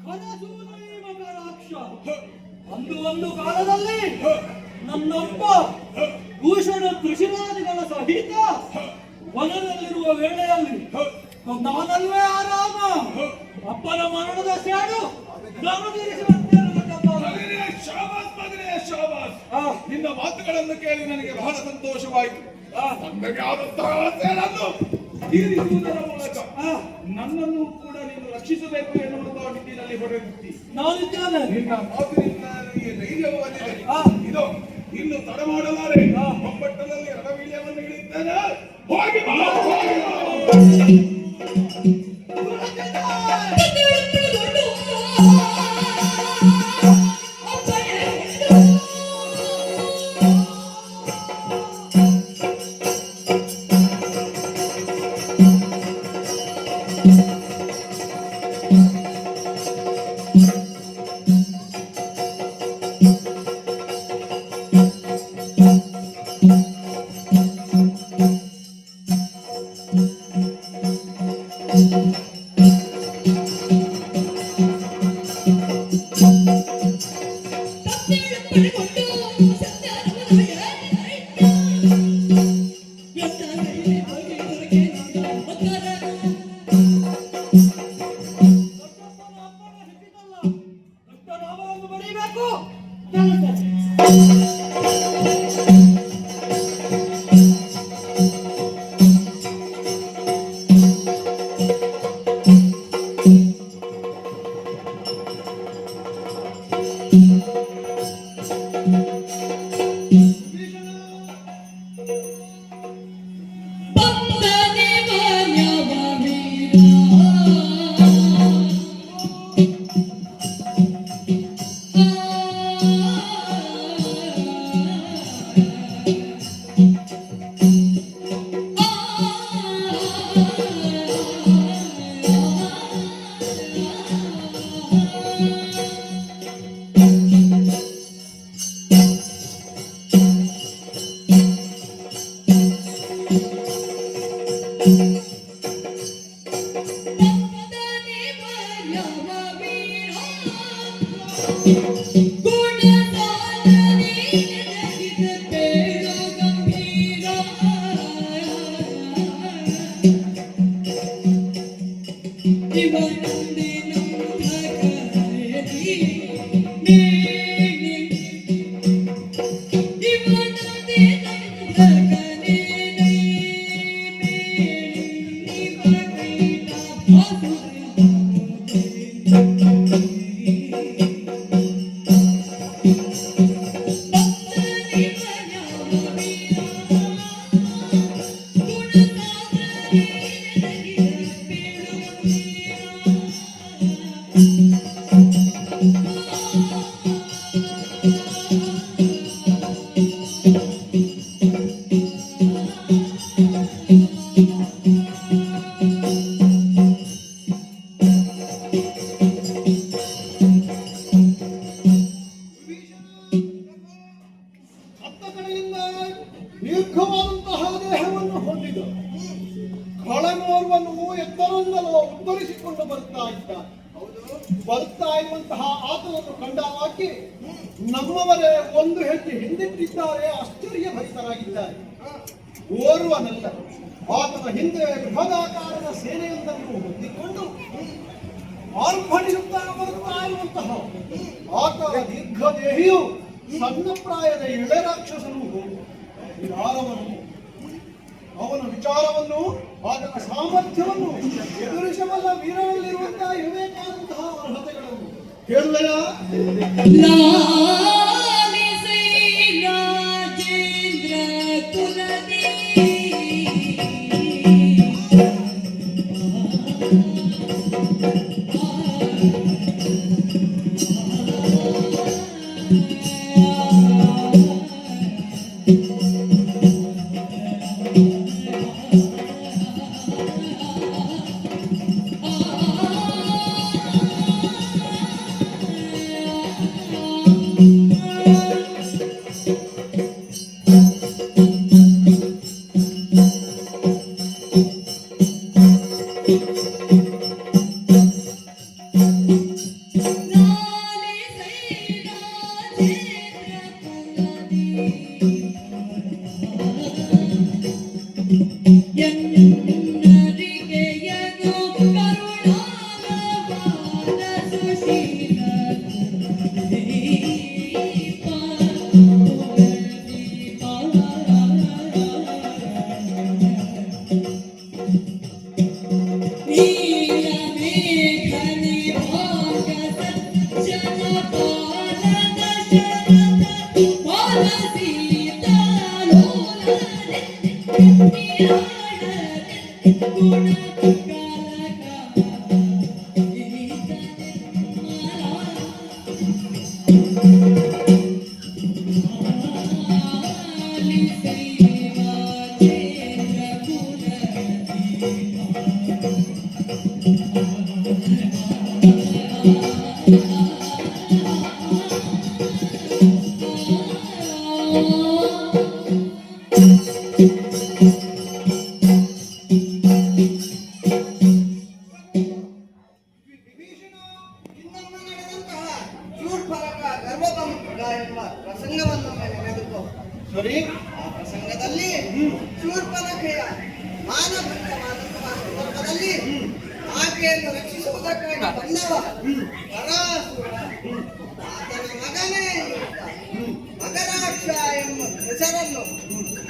ಕನಸೂದೈ ಮಕರಾಕ್ಷ. ಅಂದು ಒಂದು ಕಾಲದಲ್ಲಿ ನನ್ನಪ್ಪ ಭೂಷಣ ಕೃಷಿರಾದಿಗಳ ಸಹಿತ ವನದಲ್ಲಿರುವ ವೇಳೆಯಲ್ಲಿ ನಾನಲ್ವೇ ಆರಾಮ ಅಪ್ಪನ ಮರಣದ ಸೇಡು ಗಮನಿಸುವಂತೆ ನನ್ನಪ್ಪ. ಮಗನೇ, ಶಾಬಾಸ್ ಮಗನೇ, ಶಾಬಾಸ್. ನಿನ್ನ ಮಾತುಗಳನ್ನು ಕೇಳಿ ನನಗೆ ಬಹಳ ಸಂತೋಷವಾಯಿತು. ತನ್ನಗೆ ಆದಂತಹ ಆಸೆಗಳನ್ನು ತೀರಿಸುವುದರ ಮೂಲಕ ನನ್ನನ್ನು ಕೂಡ ನೀನು ರಕ್ಷಿಸಬೇಕು ಎನ್ನುವಂತಹ ನಿಟ್ಟಿನಲ್ಲಿ ಹೊರಟಿದ್ದಿ. ನಾನಿದ್ದೇನೆ. ನಿನ್ನ ಮಾತಿನಿಂದ ನನಗೆ ಧೈರ್ಯವು ಬಂದಿದೆ. ಇದು ಇನ್ನು ತಡ ಮಾಡಲಾರೆ. ಒಬ್ಬಟ್ಟನಲ್ಲಿ ರಣವೀಳ್ಯವನ್ನು ಇಳಿದ್ದೇನೆ. ಹೋಗಿ ಬಾ, ಹೋಗಿ ಬಾ. ಬಡಿಬೇಕು. ದೀರ್ಘವಾದಂತಹ ದೇಹವನ್ನು ಹೊಂದಿದ ಖಳನೋರ್ವನು ಎತ್ತರಿಂದಲೂ ಉದ್ಧರಿಸಿಕೊಂಡು ಬರ್ತಾ ಇದ್ದಾನೆ. ಬರ್ತಾ ಇರುವಂತಹ ಆತನನ್ನು ಕಂಡಾಗಿ ನಮ್ಮವರೇ ಒಂದು ಹೆಜ್ಜೆ ಹಿಂದಿಟ್ಟಿದ್ದಾರೆ, ಆಶ್ಚರ್ಯ ಭರಿತರಾಗಿದ್ದಾರೆ. ಓರ್ವನಲ್ಲ, ಆತನ ಹಿಂದೆ ಬೃಹದಾಕಾರದ ಸೇನೆಯೊಂದನ್ನು ಹೊಂದಿಕೊಂಡು ಆರ್ಭಣಿಸುತ್ತಾ ಬರ್ತಾ ಇರುವಂತಹ ಆತನ ದೀರ್ಘದೇಹಿಯು ಸಣ್ಣ ಪ್ರಾಯದ ಎಳೆ ರಾಕ್ಷಸನು ವಿಚಾರವನ್ನು ಅವನ ವಿಚಾರವನ್ನು ಆತನ ಸಾಮರ್ಥ್ಯವನ್ನು ಎದುರಿಸಬಲ್ಲ ವೀರನಲ್ಲಿರುವಂತಹ ಇರಬೇಕಾದಂತಹ ಅರ್ಹತೆಗಳನ್ನು ಕೇಳಲೆಯ ಲಾಲಿಸಿ ರಾಜೇಂದ್ರ ಕುಲದಿ ಎನ್ನರಿಗೆಯನು ಕರುಣಾಲವಾದ ಸುಶೀಲ ದೀಪ ನೀಲಮೇಘನೆ ಭಾಗ ಸಜ್ಜನ ಪಾಲದ ಶರಣ ಮಾನಸೀತಾಲೋಲನೆ ನಿರಾಳನೆ ಗುಣಕಾಲಕ ಗೀತನೆ ಮಾಲಿ ಶ್ರೀರಾಜೇಂದ್ರ ವಿಭೀಷಣ ಇನ್ನೊಮ್ಮೆ ನಡೆದಂತಹ ಶೂರ್ಪನಖ ಗರ್ವಭಂಗ ಎಂಬ ಪ್ರಸಂಗವನ್ನೊಮ್ಮೆ ನೆನೆದುಕೋ. ಸರಿ. ಆ ಪ್ರಸಂಗದಲ್ಲಿ ಶೂರ್ಪನಖೆಯ ಮಾನಭಂಗವಾದಂತಹ ಸಂದರ್ಭದಲ್ಲಿ ಆಕೆಯನ್ನು ರಕ್ಷಿಸುವುದಕ್ಕಾಗಿ ಬಂದವ ಪರಾಸುರ ಆತನ ಮಗನೇ ಮಗರಾಕ್ಷ ಎಂಬ ಹೆಸರನ್ನು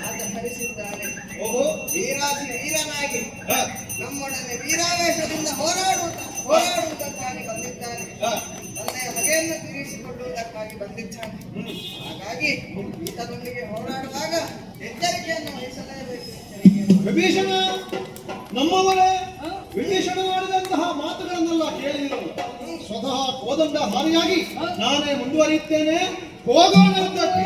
ಆತ ಕರೆಸಿದ್ದಾನೆ. ಓಹೋ. ವೀರಾಧಿ ವೀರನಾಗಿ ನಮ್ಮೊಡನೆ ವೀರಾವೇಶದಿಂದ ಹೋರಾಡುವುದಕ್ಕಾಗಿ ಬಂದಿದ್ದಾನೆ. ತನ್ನೆಯ ಬಗೆಯನ್ನು ತೀರಿಸಿಕೊಳ್ಳುವುದಕ್ಕಾಗಿ ಬಂದಿದ್ದಾನೆ. ಹಾಗಾಗಿ ಈತನೊಂದಿಗೆ ಹೋರಾಡುವಾಗ ಎಚ್ಚರಿಕೆಯನ್ನು ವಹಿಸಲೇಬೇಕು. ವಿಭೀಷಣ ನಮ್ಮವರೇ ವಿಭೀಷಣ ಮಾಡಿದಂತಹ ಮಾತುಗಳನ್ನೆಲ್ಲ ಕೇಳಿದಿರಲ್ಲ. ಸ್ವತಃ ಕೋದಂಡ ಹಾರಿಯಾಗಿ ನಾನೇ ಮುಂದುವರಿಯುತ್ತೇನೆ. ಹೋಗೋಣ ಯುದ್ಧಕ್ಕೆ.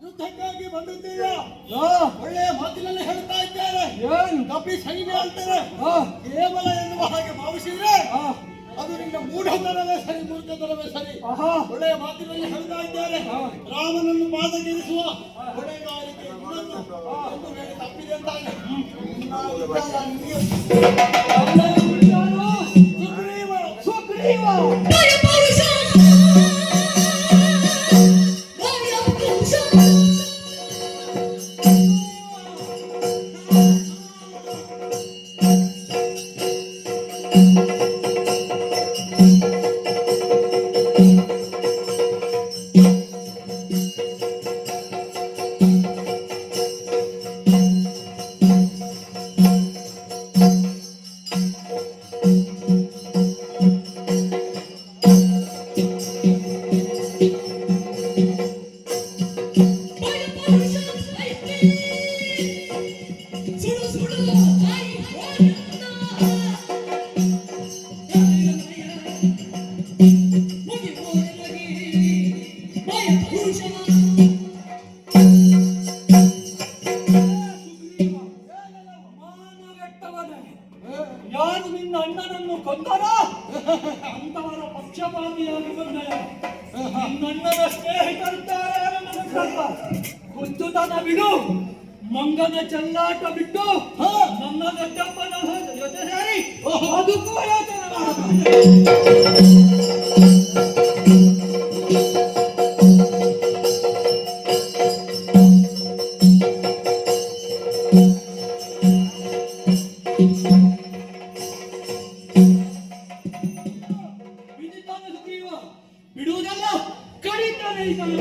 ಯುದ್ಧಕ್ಕಾಗಿ ಬಂದಿದ್ದೀರಾ? ಒಳ್ಳೆಯ ಮಾತಿನಲ್ಲಿ ಹೇಳ್ತಾ ಇದ್ದಾರೆ. ಕಪಿ ಸೈನ್ಯ ಅಂತಾರೆ. ಕೇವಲ ಎನ್ನುವ ಹಾಗೆ ಭಾವಿಸಿದ್ರೆ ಅದು ನಿನ್ನ ಮೂಢತನವೇ ಸರಿ, ಮೂರ್ಖತನವೇ ಸರಿ. ಒಳ್ಳೆಯ ಮಾತಿನಲ್ಲಿ ಹೇಳ್ತಾ ಇದ್ದಾರೆ. ರಾಮನನ್ನು ಬಾಧಗಿರಿಸುವ ಹೊಣೆಗಾರಿಕೆ ನಿನ್ನದು ಎಂದು ಹೇಳಿ ತಪ್ಪಿದೆ ಅಂತಾನೆ. ಸುಗ್ರೀವ ಯಾರು ನಿನ್ನ ಅಣ್ಣನನ್ನು ಕೊಂದರ ಅಂತವರ ಪಕ್ಷಪಾತಿಯಾಗಿ ಬಂದಯ. ನಿನ್ನಣ್ಣನ ಸ್ನೇಹಿತರಿದ್ದಾರೆ ಹುಚ್ಚುತನ ಬಿಡು, ಮಂಗನ ಚೆಲ್ಲಾಟ ಬಿಟ್ಟು ನನ್ನ ದೊಡ್ಡಪ್ಪನ ಜೊತೆ ಸೇರಿ ಅದಕ್ಕೂ ಯೋಚನೆ ಮಾಡ. ಬಿಡುವುದಲ್ಲ, ಕಡಿತಾನೆ ಇದಲ್ಲ.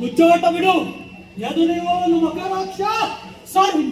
ಹುಚ್ಚಾಟ ಬಿಡು, ಎದುರಿರುವವನು ಮಕರಾಕ್ಷ ಸಾರಿ.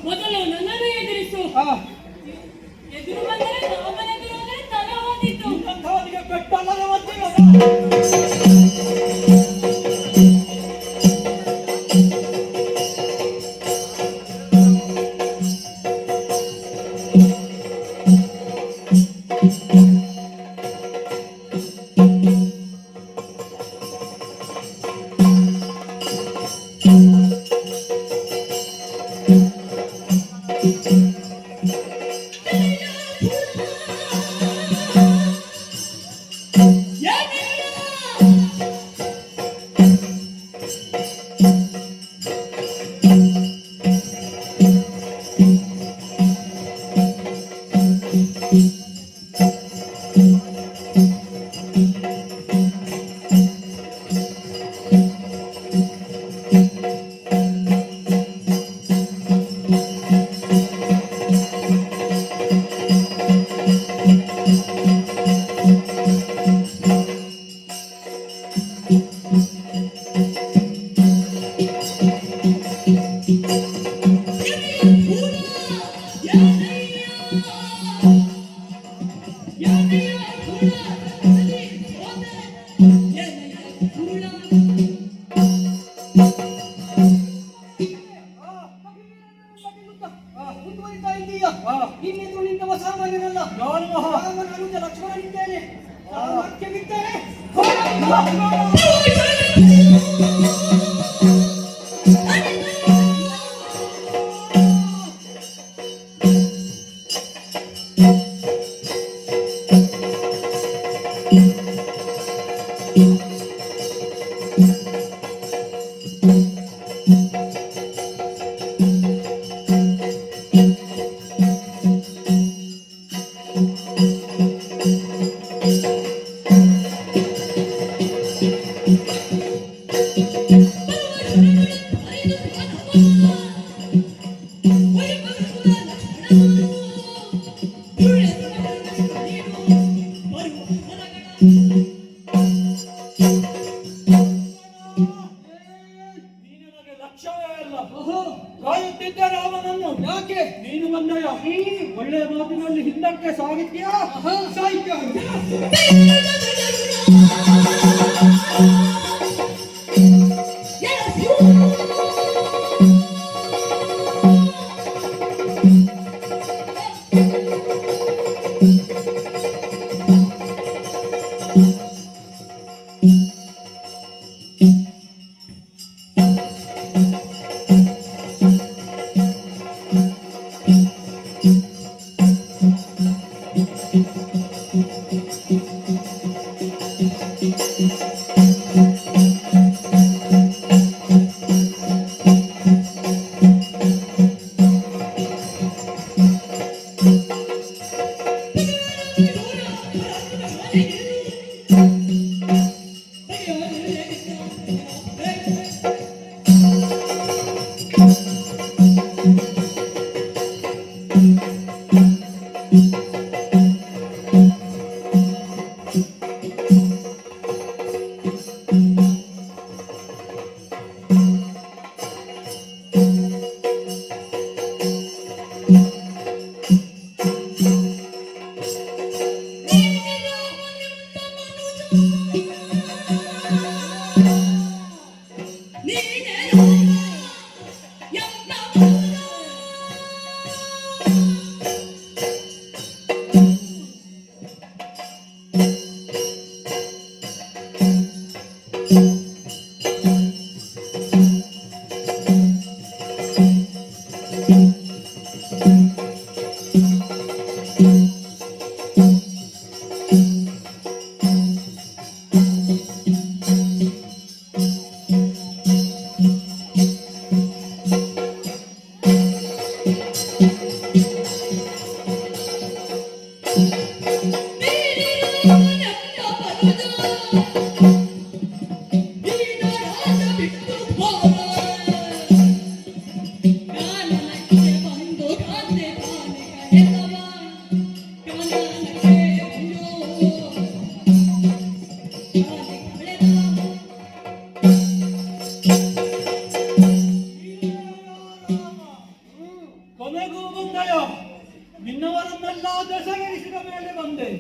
ಮೊದಲು ನನ್ನನ್ನು ಎದುರಿಸು. ಎದುರು ಬಂದರೆ ರಾಮನೆದುರು ಹೋದರೆ ತಲೆ ಹೋದಿತ್ತು. ಬೆಟ್ಟಲ್ಲದ ಯಾನೆಯ ಹುಳ ಕರದಲ್ಲಿ ಹೋದೆ ಎಲೆಯ ಹುಳ ಮುಂದುವರಿತಾ ಇದೀಯ ಇನ್ನೆಂದು ನಿಂತವ ಸಾಮಾನ್ಯನಲ್ಲ ನಾನು ಅನುಜ ಲಕ್ಷ್ಮಣನಿದ್ದೇನೆ ಸಾಮರ್ಥ್ಯವಿದ್ದರೆ ನಿನಗೆ ಲಕ್ಷ್ಯವೇ ಅಲ್ಲ ಕಾಯುತ್ತಿದ್ದ ರಾಮನನ್ನು ಯಾಕೆ ನೀನು ಬಂದಯ ಒಳ್ಳೆ ಮಾತಿನಲ್ಲಿ ಹಿಂದಕ್ಕೆ ಸಾಗಿದ್ಯಾ ಸಾಹಿತ್ಯ ಕೊನೆಗೂ ಬಂದಯ ನಿನ್ನವರನ್ನೆಲ್ಲ ದೆಸೆಗಿರಿಸಿದ ಮೇಲೆ ಬಂದೆ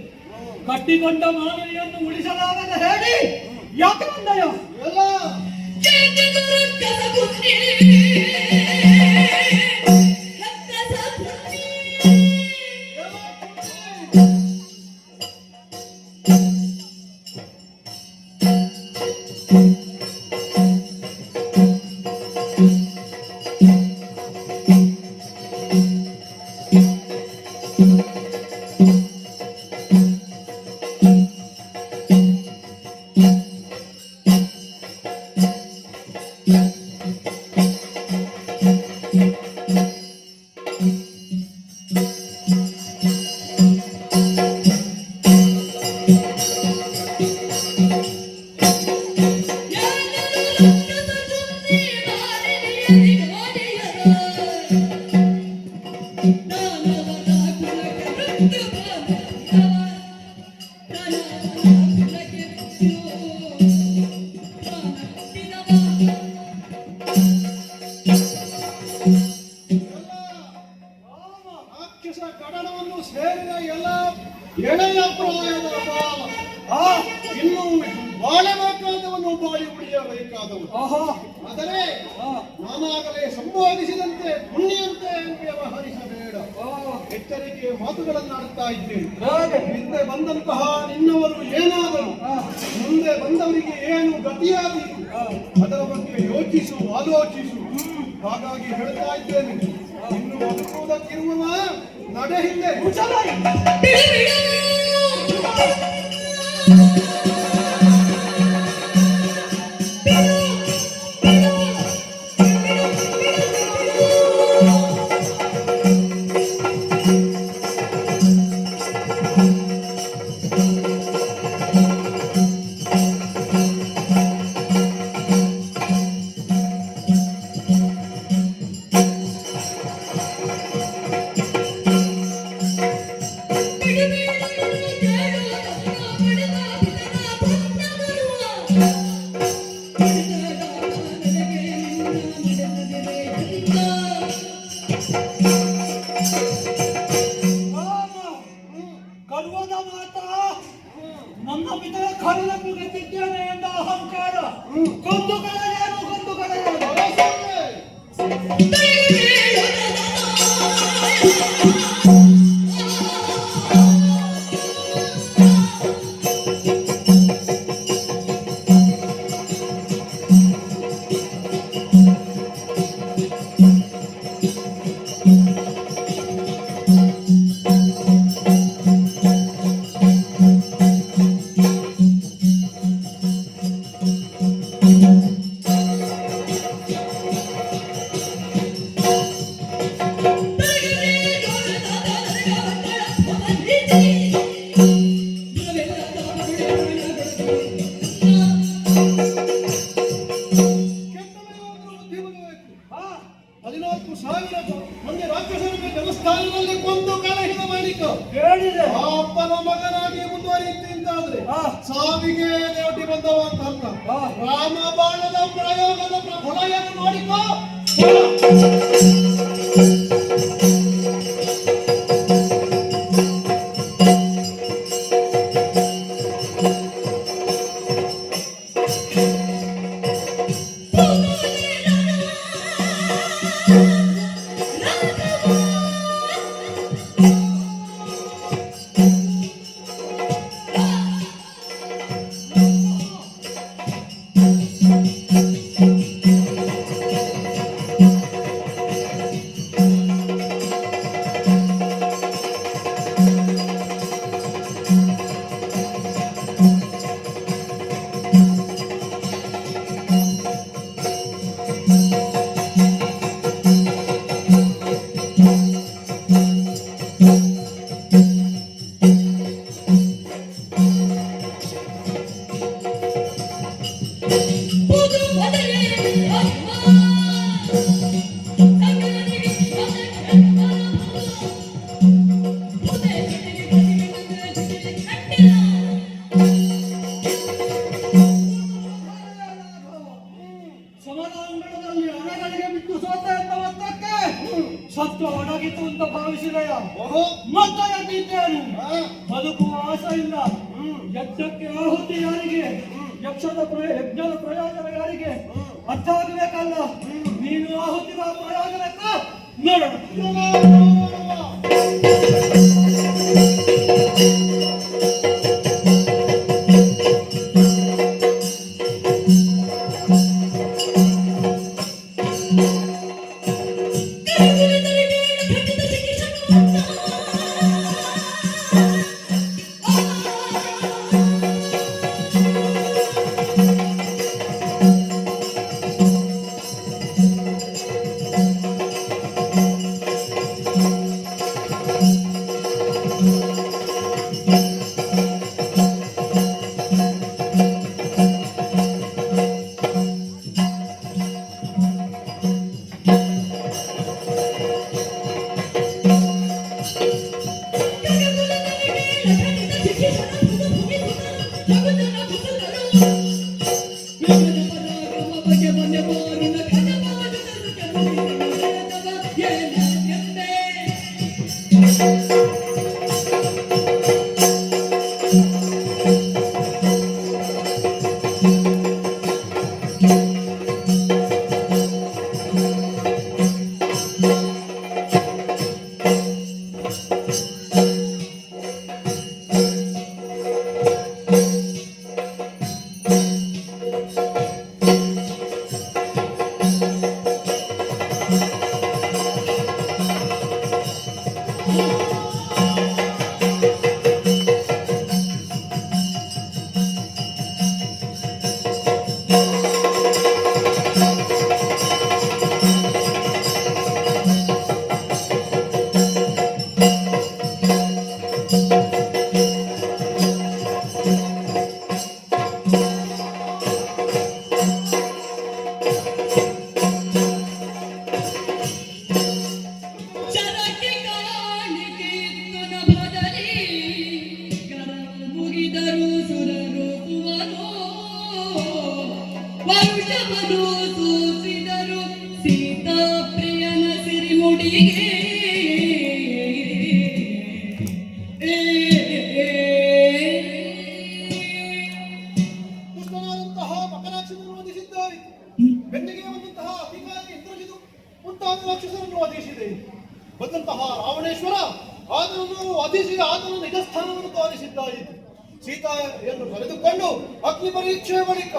ಕಟ್ಟಿಕೊಂಡ ಮಾನವಿಯನ್ನು ಉಳಿಸಲಾಗದ ಹೇಳಿ ಯಾಕೆ ಬಂದಯ ಒಳ್ಳೆಯ ಪ್ರಾಯದ ಬಾಲ. ಇನ್ನು ಬಾಳಬೇಕಾದವನು ಬಾಳಿ ಉಳಿಯಬೇಕಾದವನು. ಆದರೆ ನಾನಾಗಲೇ ಸಂಬೋಧಿಸಿದಂತೆ ಪುಣ್ಯಂತೆ ವ್ಯವಹರಿಸಬೇಡ. ಎಚ್ಚರಿಕೆ ಮಾತುಗಳನ್ನಾಡುತ್ತಾ ಇದ್ದೇನೆ. ಹಿಂದೆ ಬಂದಂತಹ ನಿನ್ನವರು ಏನಾದರು, ಮುಂದೆ ಬಂದವರಿಗೆ ಏನು ಗತಿಯಾದೀತು, ಅದರ ಬಗ್ಗೆ ಯೋಚಿಸು, ಆಲೋಚಿಸು. ಹಾಗಾಗಿ ಹೇಳ್ತಾ ಇದ್ದೇನೆ, ಇನ್ನು ಬದುಕುವುದಕ್ಕಿರುವವ ನಡೆ ಹಿಂದೆ ಕರುವದ ಮಾತ ನನ್ನ ಪಿತರ ಕರುಳನ್ನು ಗೆದ್ದಿದ್ದೇನೆ ಎಂದ ಅಹಂಕಾರ. ಕೊಂದು ಕಳೆಯನು, ಕೊಂದು ಕಳೆಯನು. ಮೊನ್ನೆ ರಾಕ್ಷಸರಿಗೆ ಜಲಸ್ಥಾನದಲ್ಲಿ ಕೊಂದು ಕಲಹಿದ ಬಳಿಕ ಹೇಳಿದೆ ಆ ಅಪ್ಪನ ಮಗನಾಗಿ ಮುಂದುವರಿಯುತ್ತಿದ್ದಾದ್ರೆ ಸಾವಿಗೆ ಒಡ್ಡಿ ಬಂದವ ಅಂತ ಅರ್ಥ. ರಾಮ ಬಾಣದ ಪ್ರಯೋಗದ ಫಲವನ್ನು ನೋಡಿಕೋ. ಸಮರಾಂಗಣದಲ್ಲಿ ಅಣಗಳಿಗೆ ಬಿಟ್ಟು ಸೋತ ಎಂಬವತ್ತಕ್ಕೆ ಸತ್ವ ಒಣಗಿತು ಅಂತ ಭಾವಿಸಿದೆಯ ಮತ್ತೇನು ಬದುಕುವ ಆಸೆ ಇಲ್ಲ. ಯಜ್ಞಕ್ಕೆ ಆಹುತಿ ಯಾರಿಗೆ, ಯಜ್ಞದ ಪ್ರಯೋಜನ ಯಾರಿಗೆ ಅರ್ಥ ಆಗಬೇಕಲ್ಲ. ನೀನು ಆಹುತಿಗಳ ಪ್ರಯೋಜನಕ್ಕ ನೋಡೋಣ. ರಾಕ್ಷಸರನ್ನು ವಧಿಸಿದೆ. ಬಂದಂತಹ ರಾವಣೇಶ್ವರ ಆತನನ್ನು ವಧಿಸಿ ಆತನ ನಿಜ ಸ್ಥಾನವನ್ನು ತೋರಿಸಿದ್ದಾಯಿತು. ಸೀತೆಯನ್ನು ಕರೆದುಕೊಂಡು ಅಗ್ನಿ ಪರೀಕ್ಷೆಯ ಬಳಿಕ